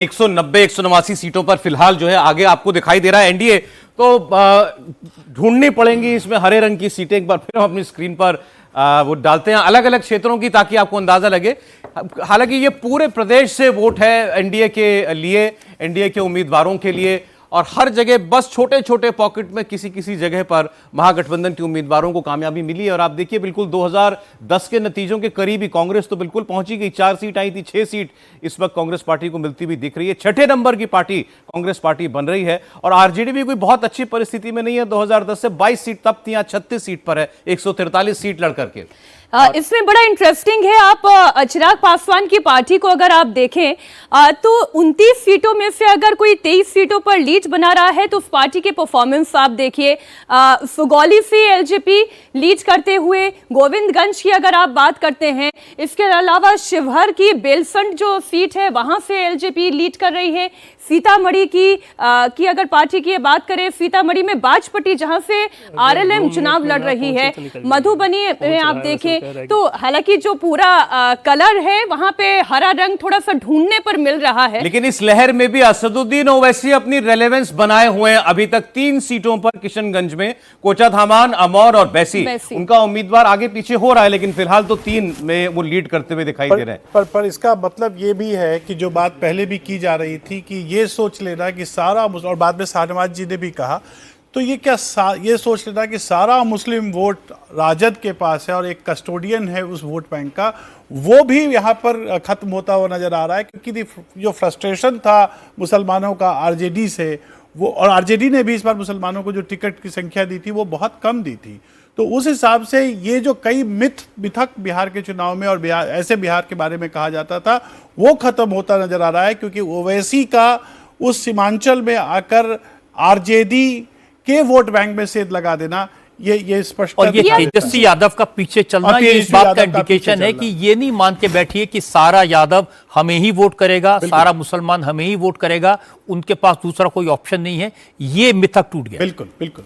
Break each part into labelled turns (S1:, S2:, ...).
S1: 190 189 सीटों पर फिलहाल जो है आगे आपको दिखाई दे रहा है एनडीए। तो ढूंढनी पड़ेंगी इसमें हरे रंग की सीटें। एक बार फिर हम अपनी स्क्रीन पर वो डालते हैं अलग अलग क्षेत्रों की, ताकि आपको अंदाजा लगे। हालांकि ये पूरे प्रदेश से वोट है एनडीए के लिए, एनडीए के उम्मीदवारों के लिए, और हर जगह बस छोटे छोटे पॉकेट में किसी किसी जगह पर महागठबंधन के उम्मीदवारों को कामयाबी मिली है। और आप देखिए बिल्कुल 2010 के नतीजों के करीब ही कांग्रेस तो बिल्कुल पहुंची गई। 4 सीट आई थी, 6 सीट इस वक्त कांग्रेस पार्टी को मिलती हुई दिख रही है। छठे नंबर की पार्टी कांग्रेस पार्टी बन रही है। और आरजेडी भी कोई बहुत अच्छी परिस्थिति में नहीं है। 2010 से 22 सीट तब थी, 36 सीट पर है, 143 सीट लड़ करके।
S2: इसमें बड़ा इंटरेस्टिंग है, आप चिराग पासवान की पार्टी को अगर आप देखें तो 29 सीटों में से अगर कोई 23 सीटों पर लीड बना रहा है तो उस पार्टी की परफॉर्मेंस आप देखिए। सुगौली से एलजेपी लीड करते हुए, गोविंदगंज की अगर आप बात करते हैं, इसके अलावा शिवहर की बेलसंड जो सीट है वहां से एलजेपी लीड कर रही है। सीतामढ़ी की अगर पार्टी की बात करें, सीतामढ़ी में बाजपट्टी जहां से आरएलएम चुनाव लड़ रही है। मधुबनी में आप देखें तो हालांकि जो पूरा कलर है वहां पे हरा रंग थोड़ा सा ढूंढने पर मिल रहा है,
S1: लेकिन इस लहर में भी असदुद्दीन ओवैसी अपनी रेलेवेंस बनाए हुए हैं। अभी तक 3 सीटों पर किशनगंज में कोचाधामान, अमौर और बैसी उनका उम्मीदवार आगे पीछे हो रहा है, लेकिन फिलहाल तो 3 में वो लीड करते हुए दिखाई दे रहे हैं। पर
S3: इसका मतलब ये भी है कि जो बात पहले भी की जा रही थी कि ये सोच लेना कि सारा, और बाद में शाहनवाज जी ने भी कहा, तो ये क्या ये सोच लेना कि सारा मुस्लिम वोट राजद के पास है और एक कस्टोडियन है उस वोट बैंक का, वो भी यहाँ पर खत्म होता हुआ नजर आ रहा है। क्योंकि जो फ्रस्ट्रेशन था मुसलमानों का आरजेडी से, वो, और आरजेडी ने भी इस बार मुसलमानों को जो टिकट की संख्या दी थी वो बहुत कम दी थी। तो उस हिसाब से ये जो कई मिथक बिहार के चुनाव में और ऐसे बिहार के बारे में कहा जाता था, वो खत्म होता नजर आ रहा है। क्योंकि ओवैसी का उस सीमांचल में आकर आरजेडी के वोट बैंक में सेंध लगा देना, ये स्पष्ट,
S4: और ये तेजस्वी यादव का पीछे चलना ये इस बात का इंडिकेशन है कि ये नहीं मान के बैठिए कि सारा यादव हमें ही वोट करेगा, सारा मुसलमान हमें ही वोट करेगा, उनके पास दूसरा कोई ऑप्शन नहीं है। ये मिथक टूट गया।
S3: बिल्कुल बिल्कुल,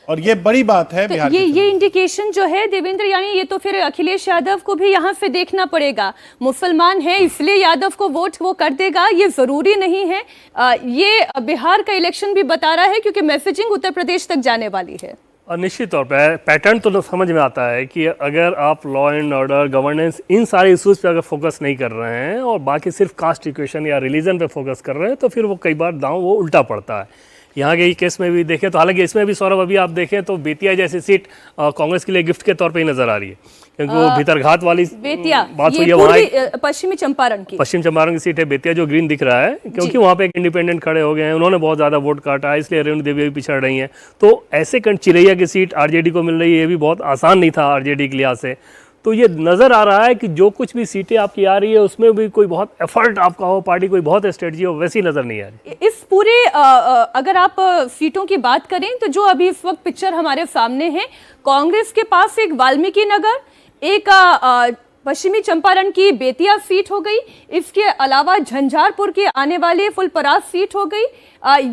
S3: और ये बड़ी बात है।
S2: तो ये इंडिकेशन जो है देवेंद्र, यानी ये तो फिर अखिलेश यादव को भी यहाँ से देखना पड़ेगा। मुसलमान है इसलिए यादव को वोट वो कर देगा, ये जरूरी नहीं है। ये बिहार का इलेक्शन भी बता रहा है, क्योंकि मैसेजिंग उत्तर प्रदेश तक जाने वाली है।
S5: और निश्चित तौर पर पैटर्न तो समझ में आता है कि अगर आप लॉ एंड ऑर्डर, गवर्नेंस, इन सारे इश्यूज पे अगर फोकस नहीं कर रहे हैं और बाकी सिर्फ कास्ट इक्वेशन या रिलीजन पे फोकस कर रहे हैं, तो फिर वो कई बार दांव वो उल्टा पड़ता है। यहाँ के केस में भी देखें तो, हालांकि इसमें भी सौरभ अभी आप देखें तो बेतिया जैसी सीट कांग्रेस के लिए गिफ्ट के तौर पे ही नजर आ रही है, क्योंकि वो भीतरघात वाली
S2: बेतिया
S5: बात हुई है। वहाँ
S2: पश्चिमी चंपारण की
S5: सीट है बेतिया, जो ग्रीन दिख रहा है, क्योंकि वहाँ पे एक इंडिपेंडेंट खड़े हो गए हैं, उन्होंने बहुत ज्यादा वोट काटा, इसलिए रेणु देवी भी पिछड़ रही हैं। तो ऐसे चिरैया की सीट आरजेडी को मिल रही है, ये भी बहुत आसान नहीं था आरजेडी के लिहाज से। तो ये नज़र आ रहा है कि जो कुछ भी सीटें आपकी आ रही है उसमें भी कोई बहुत एफर्ट आपका हो, पार्टी कोई बहुत स्ट्रेटजी हो, वैसी नज़र नहीं आ रही।
S2: इस पूरे अगर आप सीटों की बात करें तो जो अभी इस वक्त पिक्चर हमारे सामने है, कांग्रेस के पास एक वाल्मीकि नगर, एक पश्चिमी चंपारण की बेतिया सीट हो गई, इसके अलावा झंझारपुर की आने वाली फुलपरास सीट हो गई।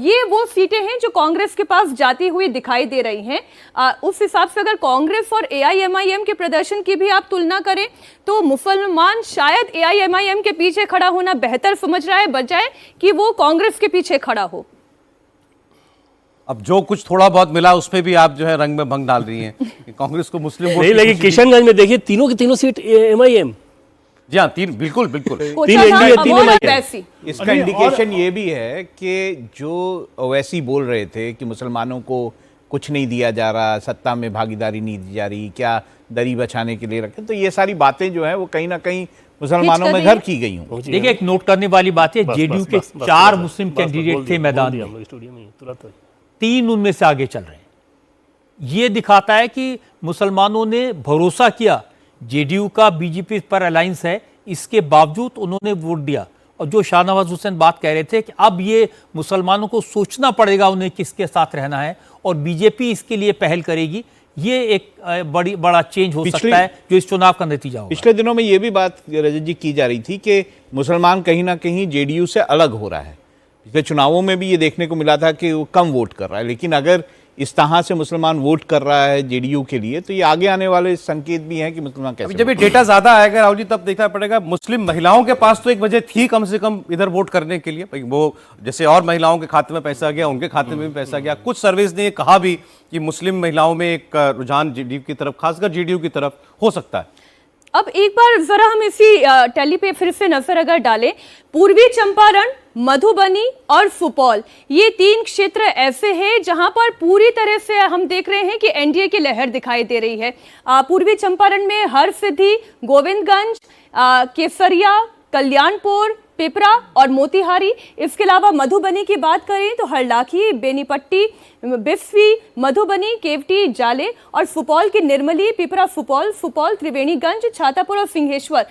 S2: ये वो सीटें हैं जो कांग्रेस के पास जाती हुई दिखाई दे रही हैं। उस हिसाब से अगर कांग्रेस और एआईएमआईएम के प्रदर्शन की भी आप तुलना करें तो मुसलमान शायद एआईएमआईएम के पीछे खड़ा होना बेहतर समझ रहा है, बजाय कि वो कांग्रेस के पीछे खड़ा हो।
S1: अब जो कुछ थोड़ा बहुत मिला उसमें भी आप जो है रंग में भंग डाल रही हैं। कांग्रेस को मुस्लिम वोट
S5: नहीं, लेकिन किशनगंज में देखिए तीनों की तीनों सीट एमआईएम।
S1: जी हाँ, 3 बिल्कुल बिल्कुल
S5: 3 एनडीए 3 एमआईएम।
S6: इसका इंडिकेशन ये भी है कि जो ओवैसी बोल रहे थे कि मुसलमानों को कुछ नहीं दिया जा रहा, सत्ता में भागीदारी नहीं दी जा रही, क्या दरी बचाने के लिए रखे, तो ये सारी बातें जो है वो कहीं ना कहीं मुसलमानों में घर की गई हूँ।
S4: देखिए, एक नोट करने वाली बात है, जेडीयू के 4 मुस्लिम कैंडिडेट थे मैदान में, 3 उनमें से आगे चल रहे हैं। ये दिखाता है कि मुसलमानों ने भरोसा किया, जेडीयू का बीजेपी पर अलायंस है, इसके बावजूद उन्होंने वोट दिया। और जो शाहनवाज हुसैन बात कह रहे थे कि अब ये मुसलमानों को सोचना पड़ेगा उन्हें किसके साथ रहना है, और बीजेपी इसके लिए पहल करेगी, ये एक बड़ा चेंज हो सकता है जो इस चुनाव का नतीजा होगा।
S6: पिछले दिनों में ये भी बात रजत जी की जा रही थी कि मुसलमान कहीं ना कहीं जेडीयू से अलग हो रहा है। पिछले चुनावों में भी ये देखने को मिला था कि वो कम वोट कर रहा है, लेकिन अगर इस तरह से मुसलमान वोट कर रहा है जेडीयू के लिए, तो ये आगे आने वाले संकेत भी हैं कि मुसलमान
S1: अभी
S6: कैसे
S1: जब ये डेटा ज्यादा आएगा राहुल जी तब देखना पड़ेगा। मुस्लिम महिलाओं के पास तो एक वजह थी कम से कम इधर वोट करने के लिए, भाई वो जैसे और महिलाओं के खाते में पैसा गया उनके खाते में भी पैसा गया। कुछ सर्वेज ने कहा भी कि मुस्लिम महिलाओं में एक रुझान जेडीयू की तरफ, खासकर जेडीयू की तरफ हो सकता है।
S2: अब एक बार जरा हम इसी टैली पे फिर से नजर अगर डालें, पूर्वी चंपारण, मधुबनी और सुपौल, ये 3 क्षेत्र ऐसे हैं जहां पर पूरी तरह से हम देख रहे हैं कि एनडीए की लहर दिखाई दे रही है। पूर्वी चंपारण में हरसिद्धि, गोविंदगंज, केसरिया, कल्याणपुर, पिपरा और मोतिहारी। इसके अलावा मधुबनी की बात करें तो हरलाखी, बेनीपट्टी, बिस्फी, मधुबनी, केवटी, जाले और सुपौल की निर्मली, पिपरा सुपौल, सुपौल, त्रिवेणीगंज, छातापुर और सिंहेश्वर।